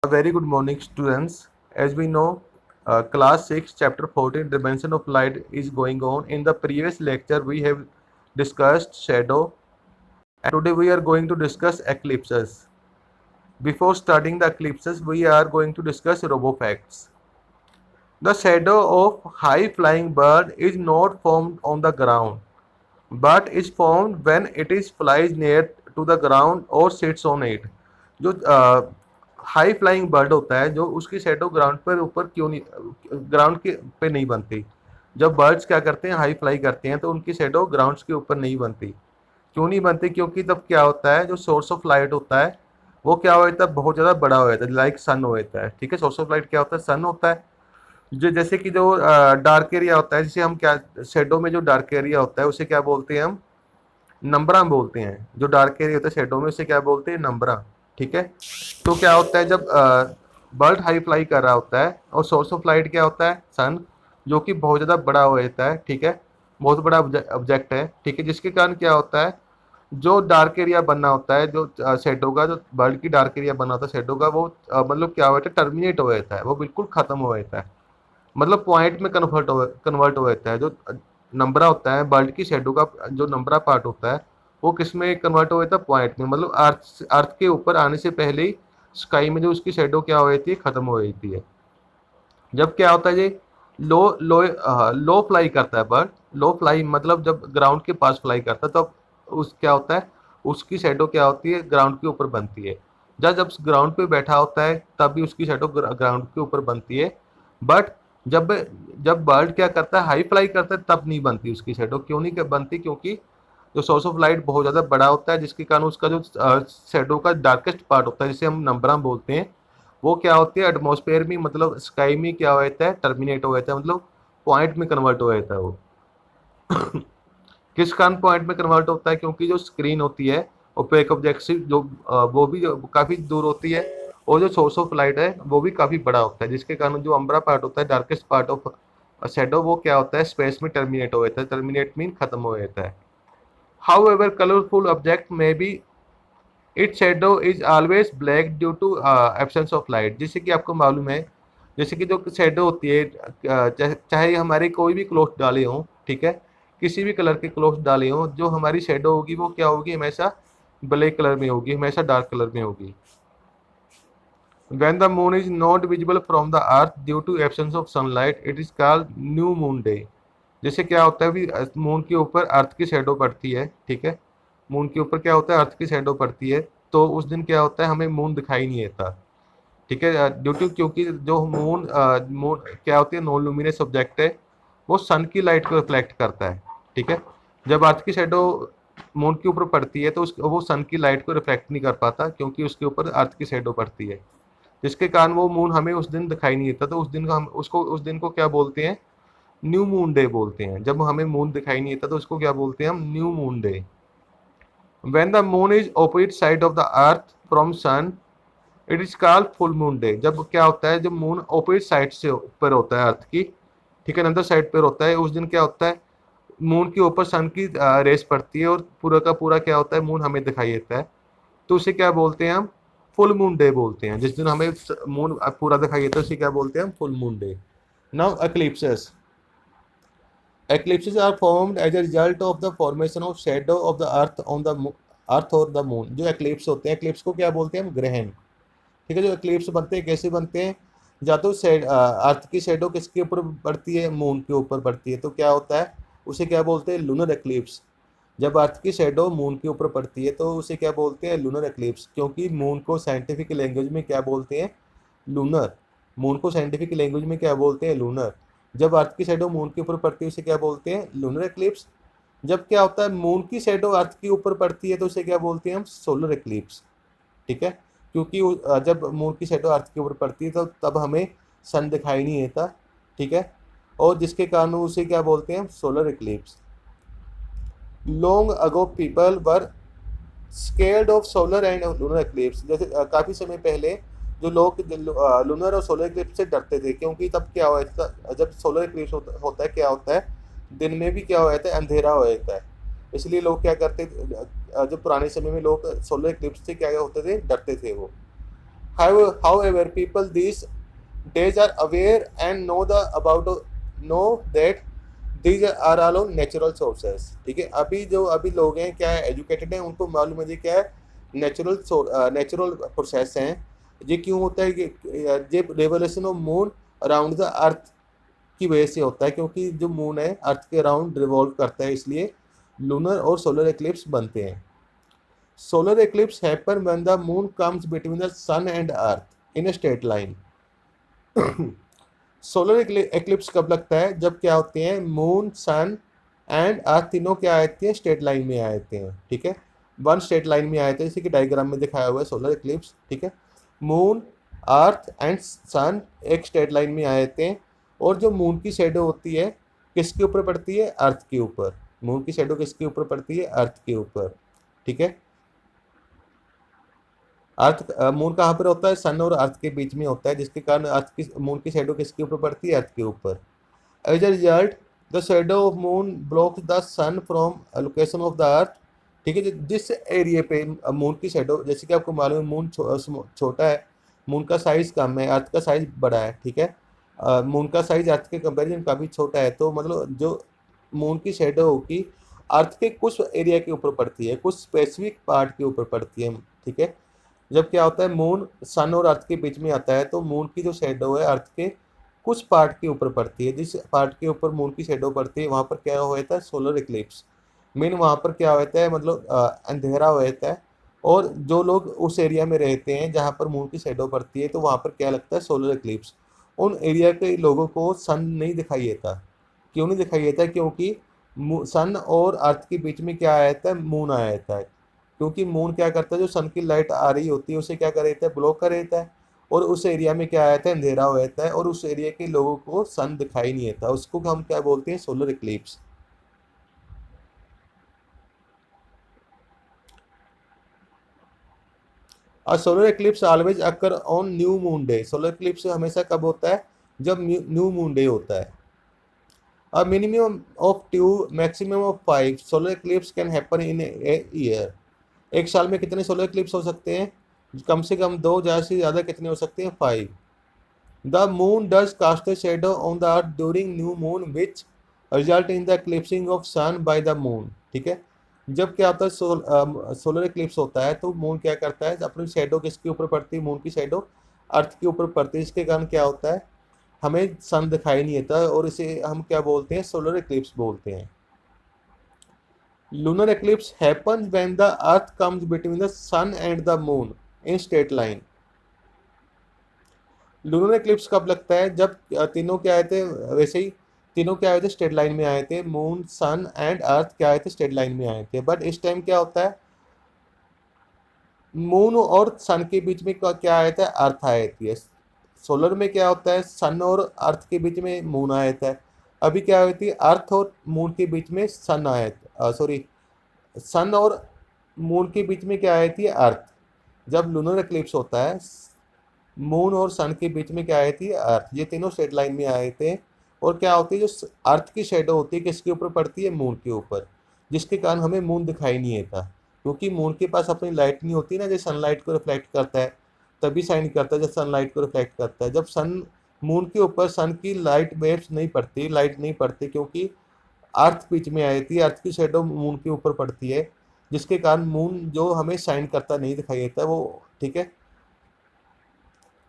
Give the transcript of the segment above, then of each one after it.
A very good morning, students. As we know, class 6, chapter 14, dimension of light is going on. In the previous lecture, we have discussed shadow, and today we are going to discuss eclipses. Before starting the eclipses, we are going to discuss RoboFacts. The shadow of high flying bird is not formed on the ground, but is formed when it is flies near to the ground or sits on it. जो high flying bird होता है, जो उसकी shadow ground पर ऊपर क्यों नहीं, ground के पे नहीं बनती। जब बर्ड्स क्या करते हैं, हाई फ्लाई करते हैं, तो उनकी शेडो ग्राउंड के ऊपर नहीं बनती। क्यों नहीं बनती? क्योंकि तब क्या होता है, जो सोर्स ऑफ लाइट होता है वो क्या होता है, बहुत ज़्यादा बड़ा हो जाता है, लाइक सन हो जाता है। ठीक है, सोर्स ऑफ लाइट क्या होता है, सन होता है। जो जैसे कि जो डार्क एरिया होता है, जिसे हम क्या, शेडो में जो डार्क एरिया होता है उसे क्या बोलते हैं हम, नंबरा बोलते हैं। जो डार्क एरिया होता है शेडो में उसे क्या बोलते हैं, नंबरा। ठीक है, तो क्या होता है, जब बर्ड हाई फ्लाई कर रहा होता है और सोर्स ऑफ लाइट क्या होता है, सन, जो कि बहुत ज़्यादा बड़ा हो जाता है। ठीक है, बहुत बड़ा ऑब्जेक्ट है। ठीक है, जिसके कारण क्या होता है, जो डार्क एरिया बनना होता है, जो शेडो का, जो बर्ड की डार्क एरिया बना होता है शेडो का, वो मतलब क्या हो जाता है, टर्मिनेट हो जाता है, वो बिल्कुल खत्म हो जाता है। मतलब पॉइंट में कन्वर्ट हो जाता है। जो नंबरा होता है, बर्ड की शेडो का जो नंबरा पार्ट होता है, वो किस में कन्वर्ट हो जाता है, पॉइंट में। मतलब अर्थ के ऊपर आने से पहले ही स्काई में जो उसकी शेडो क्या हो जाती है, खत्म हो जाती है। जब क्या होता है ये, लो लो लो फ्लाई करता है बर्ड। लो फ्लाई मतलब जब ग्राउंड के पास फ्लाई करता है, तब उस क्या होता है, उसकी शेडो क्या होती है, ग्राउंड के ऊपर बनती है। जब जब ग्राउंड पे बैठा होता है तब भी उसकी शेडो ग्राउंड के ऊपर बनती है। बट जब जब बर्ड क्या करता है, हाई फ्लाई करता है, तब नहीं बनती उसकी शेडो। क्यों नहीं बनती? क्योंकि जो सोर्स ऑफ लाइट बहुत ज़्यादा बड़ा होता है, जिसके कारण उसका जो शेडो का डार्केस्ट पार्ट होता है, जिसे हम नंबरा बोलते हैं, वो क्या होती है, एटमॉस्फेयर में, मतलब स्काई में क्या हो जाता है, टर्मिनेट हो जाता है, मतलब पॉइंट में कन्वर्ट हो जाता है वो। किस कारण पॉइंट में कन्वर्ट होता है? क्योंकि जो स्क्रीन होती है ओपेक ऑब्जेक्ट से, जो वो भी काफ़ी दूर होती है, और जो सोर्स ऑफ लाइट है वो भी काफ़ी बड़ा होता है, जिसके कारण जो अम्ब्रा पार्ट होता है, डार्केस्ट पार्ट ऑफ शेडो, वो क्या होता है, स्पेस में टर्मिनेट हो जाता है। टर्मिनेट मीन खत्म हो जाता है। हाउ एवर कलरफुल ऑब्जेक्ट में be, it shadow is always black due to absence of light. जैसे कि आपको मालूम है, जैसे कि जो शेडो होती है, चाहे हमारे कोई भी क्लोथ डाले हों, ठीक है, किसी भी कलर के क्लोथ डाले हों, जो हमारी शेडो होगी वो क्या होगी, हमेशा ब्लैक कलर में होगी, हमेशा डार्क कलर में होगी। When the moon is not visible from the earth due to absence of sunlight, it is called new moon day. जैसे क्या होता है, अभी मून के ऊपर अर्थ की शेडो पड़ती है। ठीक है, मून के ऊपर क्या होता है, अर्थ की शेडो पड़ती है, तो उस दिन क्या होता है, हमें मून दिखाई नहीं देता। ठीक है, ड्यू टू, क्योंकि जो मून मून क्या होती है, नॉन लुमिनस ऑब्जेक्ट है, वो सन की लाइट को रिफ्लेक्ट करता है। ठीक है, जब अर्थ की शेडो मून के ऊपर पड़ती है तो वो सन की लाइट को रिफ्लेक्ट नहीं कर पाता, क्योंकि उसके ऊपर अर्थ की शेडो पड़ती है, जिसके कारण वो मून हमें उस दिन दिखाई नहीं देता। तो उस दिन का हम उसको, उस दिन को क्या बोलते हैं, न्यू मून डे बोलते हैं। जब हमें मून दिखाई नहीं देता तो उसको क्या बोलते हैं हम, new moon day. When the moon is opposite side of the earth from sun, it is called full moon day. जब क्या होता है, जब मून ऑपोजिट साइड से ऊपर होता है अर्थ की, ठीक है, अंदर साइड पर होता है, उस दिन क्या होता है, मून के ऊपर सन की रेस पड़ती है, और पूरा का पूरा क्या होता है, मून हमें दिखाई देता है। तो उसे क्या बोलते हैं हम, फुल मून डे बोलते हैं। जिस दिन हमें मून पूरा दिखाई देता है उसे क्या बोलते हैं हम, full moon day. Now eclipses, eclipses are formed as a result of the formation of shadow of the earth on the अर्थ और द मून। जो एक्लिप्स होते हैं, एक्लिप्स को क्या बोलते हैं हम, ग्रहण। ठीक है, जो एक्लिप्स बनते हैं कैसे बनते हैं, या तो अर्थ की शेडो किसके ऊपर पड़ती है, मून के ऊपर पड़ती है, तो क्या होता है, उसे क्या बोलते हैं, लूनर एक्लिप्स। जब अर्थ की शेडो मून के ऊपर पड़ती है तो उसे क्या बोलते हैं, लूनर एक्लिप्स। क्योंकि मून को साइंटिफिक लैंग्वेज में क्या बोलते हैं, लूनर। मून को साइंटिफिक लैंग्वेज में क्या बोलते हैं, लूनर। जब अर्थ की शेडो मून के ऊपर पड़ती है उसे क्या बोलते हैं, लूनर एक्लिप्स। जब क्या होता है, मून की शेडो अर्थ के ऊपर पड़ती है तो उसे क्या बोलते हैं हम, सोलर एक्लिप्स। ठीक है, क्योंकि जब मून की शेडो अर्थ के ऊपर पड़ती है तो तब हमें सन दिखाई नहीं देता। ठीक है, और जिसके कारण उसे क्या बोलते हैं हम, solar eclipse. Long ago people were scaled of solar and lunar eclipse. जैसे काफ़ी समय पहले जो लोग लूनर और सोलर एक्लिप्स से डरते थे, क्योंकि तब क्या होता है, जब सोलर एक्लिप्स होता है, क्या होता है, दिन में भी क्या हो जाता है, अंधेरा हो जाता है। इसलिए लोग क्या करते, जो पुराने समय में लोग सोलर एक्लिप्स से क्या होते थे, डरते थे वो। However, people these days are aware and know that these are all natural sources. ठीक है, अभी जो अभी लोग हैं क्या है, एजुकेटेड हैं, उनको मालूम है ये क्या है, नेचुरल प्रोसेस हैं। ये क्यों होता है कि ये revolution of moon around the earth की वजह से होता है, क्योंकि जो मून है अर्थ के अराउंड रिवॉल्व करता है, इसलिए लूनर और सोलर एक्लिप्स बनते हैं। Solar eclipse happen when the moon comes between the sun and earth in a straight line. Solar eclipse कब लगता है, जब क्या होते हैं, मून सन एंड अर्थ तीनों क्या आते हैं, स्ट्रेट लाइन में आते हैं। ठीक है, वन स्ट्रेट लाइन में आए थे, जैसे कि डायग्राम में दिखाया हुआ है सोलर एक्लिप्स। ठीक है, मून अर्थ एंड सन एक स्ट्रेट लाइन में आए थे, और जो मून की शेडो होती है किसके ऊपर पड़ती है, अर्थ के ऊपर। मून की शेडो किसके ऊपर पड़ती है, अर्थ के ऊपर। ठीक है, अर्थ मून कहाँ पर होता है, सन और अर्थ के बीच में होता है, जिसके कारण अर्थ की मून की शेडो किसके ऊपर पड़ती है, अर्थ के ऊपर। As a result the shadow of moon blocks the sun from location of the earth. ठीक है, जिस एरिया पे मून की शेडो, जैसे कि आपको मालूम है मून छोटा है, मून का साइज कम है, अर्थ का साइज बड़ा है। ठीक है, मून का साइज अर्थ के कंपेरिजन काफ़ी छोटा है, तो मतलब जो मून की शेडो होगी अर्थ के कुछ एरिया के ऊपर पड़ती है, कुछ स्पेसिफिक पार्ट के ऊपर पड़ती है। ठीक है, जब क्या होता है मून सन और अर्थ के बीच में आता है, तो मून की जो शेडो है अर्थ के कुछ पार्ट के ऊपर पड़ती है। जिस पार्ट के ऊपर मून की शेडो पड़ती है वहाँ पर क्या हो जाता है, सोलर इक्लिप्स। मीन वहाँ पर क्या होता है, मतलब अंधेरा हो जाता है, और जो लोग उस एरिया में रहते हैं जहाँ पर मून की शेडो पड़ती है, तो वहाँ पर क्या लगता है, सोलर इक्लिप्स। उन एरिया के लोगों को सन नहीं दिखाई देता। क्यों नहीं दिखाई देता, क्योंकि सन और अर्थ के बीच में क्या आ जाता है, मून आ जाता है। क्योंकि मून क्या करता है, जो सन की लाइट आ रही होती है उसे क्या कर देता है, ब्लॉक कर देता है, और उस एरिया में क्या आता है, अंधेरा हो जाता है, और उस एरिया के लोगों को सन दिखाई नहीं देता। उसको हम क्या बोलते हैं, सोलर इक्लिप्स। और solar Eclipse always occur on new moon day. Solar Eclipse हमेशा कब होता है, जब न्यू मून डे होता है। A minimum of two, maximum of five solar eclipse can happen in a year। एक साल में कितने सोलर इक्लिप्स हो सकते हैं, कम से कम दो, ज़्यादा से ज़्यादा कितने हो सकते हैं, 5। The moon does cast a shadow on the earth during new moon which result in the eclipsing of sun by the moon। ठीक है, जब क्या होता है, सोलर इक्लिप्स होता है, तो मून क्या करता है, अपनी शेडो किसके ऊपर पड़ती है, मून की शेडो अर्थ के ऊपर पड़ती है, इसके कारण क्या होता है, हमें सन दिखाई नहीं देता, और इसे हम क्या बोलते हैं, सोलर इक्लिप्स बोलते हैं। Lunar eclipse happens when the earth comes between the sun and the moon in straight line. Lunar eclipse कब लगता है, जब तीनों क्या आए थे, वैसे ही तीनों क्या आए थे, स्ट्रेट लाइन में आए थे, मून सन एंड अर्थ क्या आए थे, स्ट्रेट लाइन में आए थे। बट इस टाइम क्या होता है, मून और सन के बीच में क्या आया था, अर्थ आया थी। सोलर में क्या होता है, सन और अर्थ के बीच में मून आया था। अभी क्या हुई थी, अर्थ और मून के बीच में सन आया था, सॉरी, सन और मून के बीच में क्या आई थी, अर्थ। जब लूनर इक्लिप्स होता है, मून और सन के बीच में क्या आई थी, अर्थ। ये तीनों स्ट्रेट लाइन में आए थे, और क्या होती है, जो अर्थ की शेडो होती है किसके ऊपर पड़ती है, मून के ऊपर, जिसके कारण हमें मून दिखाई नहीं देता। क्योंकि मून के पास अपनी लाइट नहीं होती ना, जो सनलाइट को रिफ्लेक्ट करता है, तभी शाइन करता है जब सनलाइट को रिफ्लेक्ट करता है। जब सन मून के ऊपर सन की लाइट वेव्स नहीं पड़ती, लाइट नहीं पड़ती, क्योंकि अर्थ बीच में आई थी, अर्थ की शेडो मून के ऊपर पड़ती है, जिसके कारण मून जो हमें शाइन करता नहीं दिखाई देता वो। ठीक है,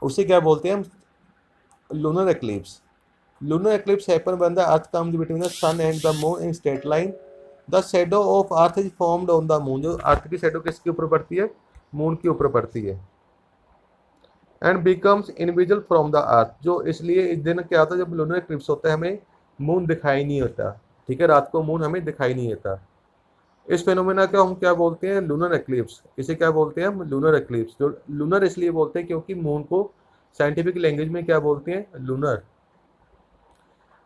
उसे क्या बोलते हैं हम, lunar eclipse. Lunar eclipse happen when the earth comes between the sun and the moon in straight line. The shadow of earth is formed on the moon. जो अर्थ की शेडो किसके ऊपर पड़ती है, मून के ऊपर पड़ती है। And becomes invisible from the earth. जो इसलिए इस दिन क्या होता है, जब लूनर एक्लिप्स होता है हमें मून दिखाई नहीं होता। ठीक है, रात को मून हमें दिखाई नहीं देता। इस फेनोमेना को हम क्या बोलते हैं, लूनर एक्लिप्स। इसे क्या बोलते हैं हम, लूनर एक्लिप्स। जो लूनर इसलिए बोलते हैं क्योंकि मून को साइंटिफिक लैंग्वेज में क्या बोलते हैं, lunar.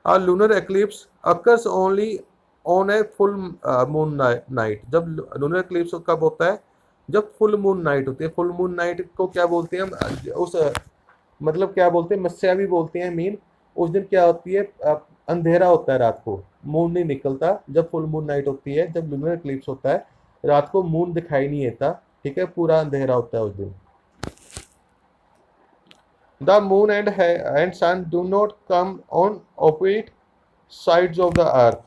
A lunar eclipse occurs only on a full moon night। जब lunar eclipse कब होता है, जब फुल मून नाइट होती है। फुल मून नाइट को क्या बोलते हैं हम, उस मतलब क्या बोलते हैं, मत्स्या भी बोलते हैं। मीन उस दिन क्या होती है, अंधेरा होता है, रात को मून नहीं निकलता। जब फुल मून नाइट होती है, जब लूनर एक्लिप्स होता है, रात को मून दिखाई नहीं देता। ठीक है, पूरा अंधेरा होता है उस दिन। The moon and sun do not come on opposite sides of the earth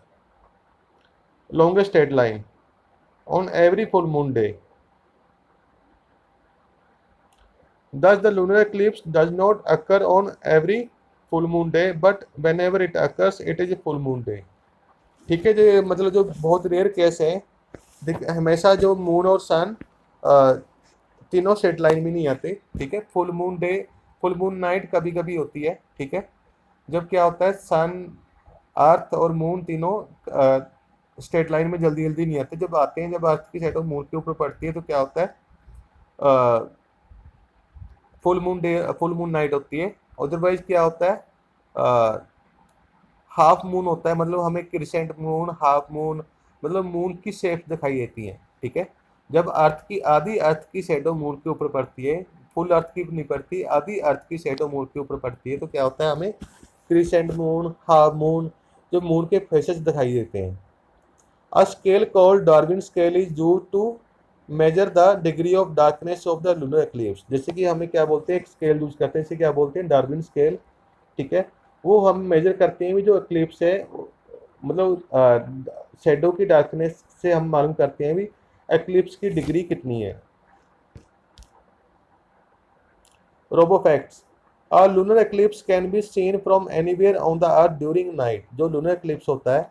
longest straight line on every full moon day. Thus, the lunar eclipse does not occur on every full moon day, but whenever it occurs, it is a full moon day. ठीक है, जो मतलब जो बहुत rare case है, हमेशा जो moon और सन तीनों स्ट्रेट लाइन में नहीं आते। ठीक है, full moon day, full moon night कभी कभी होती है। ठीक है, जब क्या होता है, सन, अर्थ और मून तीनों स्ट्रेट लाइन में जल्दी जल्दी नहीं आते। जब आते हैं, जब अर्थ की शैडो मून के ऊपर पड़ती है तो क्या होता है, full moon day, full moon night होती है। अदरवाइज क्या होता है, हाफ मून होता है, मतलब हमें क्रिसेंट मून, हाफ मून, मतलब मून की शेप दिखाई देती है। ठीक है, जब अर्थ की आधी अर्थ की शैडो मून के ऊपर पड़ती है, फुल अर्थ की नहीं पड़ती, आधी अर्थ की शैडो मून के ऊपर पड़ती है, तो क्या होता है, हमें क्रिसेंट मून, हाफ मून, जो मून के फेसेस दिखाई देते हैं। A scale called Darwin scale is used to measure the degree of darkness of the lunar eclipse. जैसे कि हमें क्या बोलते हैं, एक स्केल यूज करते हैं, इसे क्या बोलते हैं, डार्विन स्केल। ठीक है, वो हम मेजर करते हैं भी जो एक्लिप्स है, मतलब शेडो की डार्कनेस से हम मालूम करते हैं भी एक्लिप्स की डिग्री कितनी है। Robofacts, a lunar eclipse can be seen from anywhere on the earth during night. जो लूनर एक्लिप्स होता है,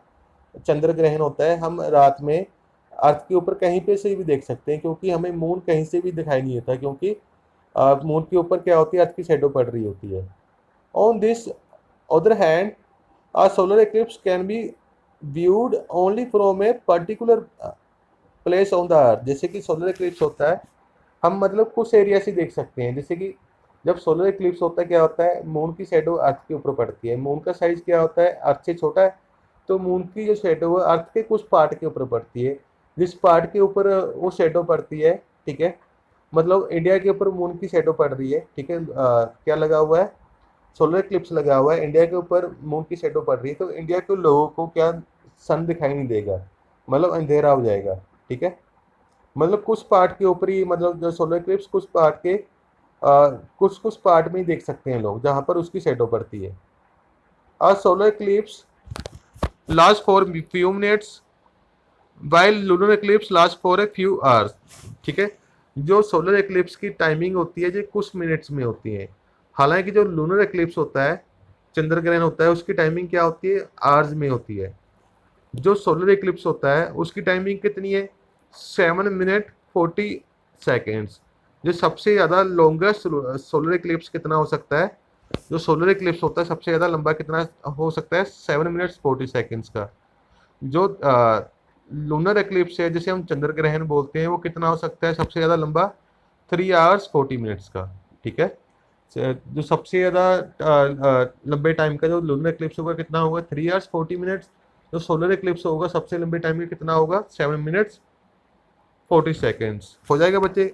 चंद्र ग्रहण होता है, हम रात में अर्थ के ऊपर कहीं पे से भी देख सकते हैं, क्योंकि हमें मून कहीं से भी दिखाई नहीं देता, क्योंकि मून के ऊपर क्या होती है, अर्थ की शेडो पड़ रही होती है। On this other hand, a solar eclipse can be viewed only from a particular place on the earth। जैसे कि सोलर एक्लिप्स होता है, हम मतलब कुछ एरिया से देख सकते हैं। जैसे कि जब सोलर एक्लिप्स होता है, क्या होता है, मून की शेडो अर्थ के ऊपर पड़ती है। मून का साइज क्या होता है, अर्थ से छोटा है, तो मून की जो शेडो है अर्थ के कुछ पार्ट के ऊपर पड़ती है। जिस पार्ट के ऊपर वो शेडो पड़ती है, ठीक है, मतलब इंडिया के ऊपर मून की शेडो पड़ रही है। ठीक है, क्या लगा हुआ है, सोलर क्लिप्स लगा हुआ है, इंडिया के ऊपर मून की शेडो पड़ रही है, तो इंडिया के लोगों को क्या, सन दिखाई नहीं देगा, मतलब अंधेरा हो जाएगा। ठीक है, मतलब कुछ पार्ट के ऊपर ही, मतलब जो सोलर क्लिप्स कुछ पार्ट के कुछ कुछ पार्ट में ही देख सकते हैं लोग, जहाँ पर उसकी शेडो पड़ती है। और solar clips last for few minutes while lunar eclipse last for a few hours. ठीक है, जो सोलर एक्लिप्स की टाइमिंग होती है, जो कुछ मिनट्स में होती है। हालांकि जो लूनर एक्लिप्स होता है, चंद्र ग्रहण होता है, उसकी टाइमिंग क्या होती है, आवर्स में होती है। जो सोलर एक्लिप्स होता है उसकी टाइमिंग कितनी है, 7 मिनट 40 सेकेंड्स। जो सबसे ज़्यादा लॉन्गेस्ट सोलर एक्लिप्स कितना हो सकता है, जो सोलर एक्लिप्स होता है सबसे ज़्यादा लंबा कितना हो सकता है, 7 मिनट 40 सेकेंड्स का। जो लूनर एक्लिप्स है, जिसे हम चंद्र ग्रहण बोलते हैं, वो कितना हो सकता है सबसे ज़्यादा लंबा, 3 आवर्स 40 मिनट्स का। ठीक है, जो सबसे ज़्यादा लंबे टाइम का जो लूनर एक्लिप्स होगा कितना होगा, 3 आवर्स 40 मिनट्स। जो सोलर एक्लिप्स होगा सबसे लंबे टाइम में कितना होगा, 7 मिनट्स 40 सेकेंड्स। हो जाएगा बच्चे।